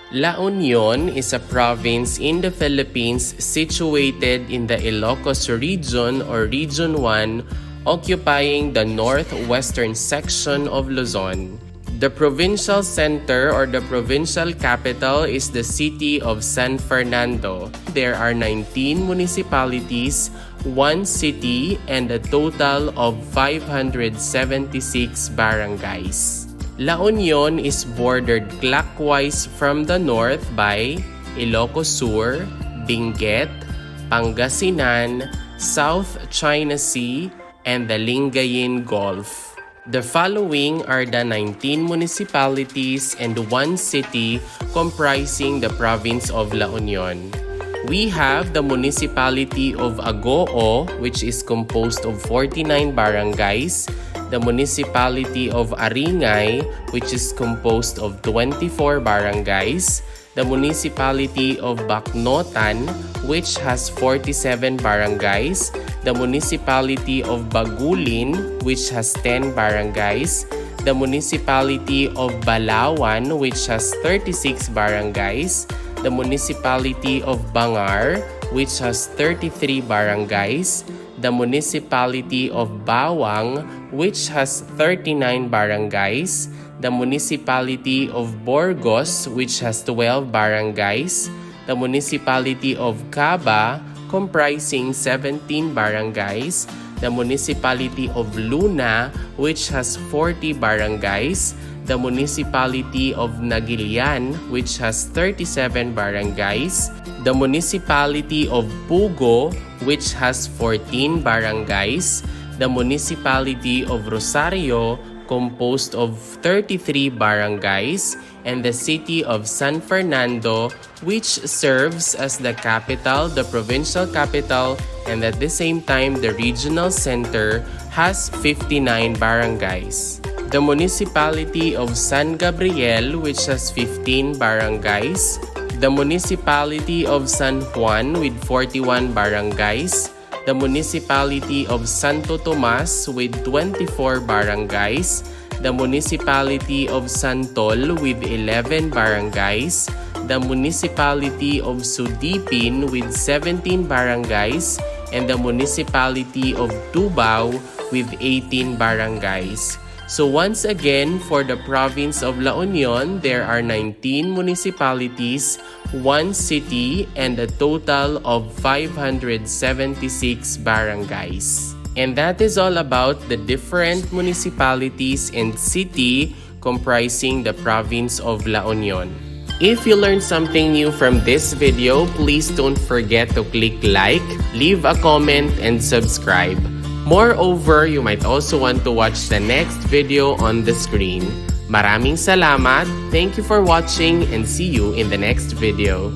La Union is a province in the Philippines situated in the Ilocos region or Region 1, occupying the northwestern section of Luzon. The provincial center or the provincial capital is the city of San Fernando. There are 19 municipalities, 1 city, and a total of 576 barangays. La Union is bordered clockwise from the north by Ilocos Sur, Benguet, Pangasinan, South China Sea, and the Lingayen Gulf. The following are the 19 municipalities and 1 city comprising the province of La Union. We have the municipality of Agoo, which is composed of 49 barangays, the municipality of Aringay, which is composed of 24 barangays, the municipality of Bacnotan, which has 47 barangays, the municipality of Bagulin, which has 10 barangays, the municipality of Balawan, which has 36 barangays, the municipality of Bangar, which has 33 barangays, the municipality of Bawang, which has 39 barangays, the municipality of Burgos, which has 12 barangays, the municipality of Caba, comprising 17 barangays, the municipality of Luna, which has 40 barangays, the municipality of Nagilian, which has 37 barangays, the municipality of Pugo, which has 14 barangays, the municipality of Rosario, composed of 33 barangays, and the city of San Fernando, which serves as the capital, the provincial capital, and at the same time the regional center, has 59 barangays. The municipality of San Gabriel, which has 15 barangays, the municipality of San Juan with 41 barangays, the municipality of Santo Tomas with 24 barangays, the municipality of Santol with 11 barangays, the municipality of Sudipin with 17 barangays, and the municipality of Tubao with 18 barangays. So once again, for the province of La Union, there are 19 municipalities, 1 city, and a total of 576 barangays. And that is all about the different municipalities and city comprising the province of La Union. If you learned something new from this video, please don't forget to click like, leave a comment, and subscribe. Moreover, you might also want to watch the next video on the screen. Maraming salamat, thank you for watching, and see you in the next video.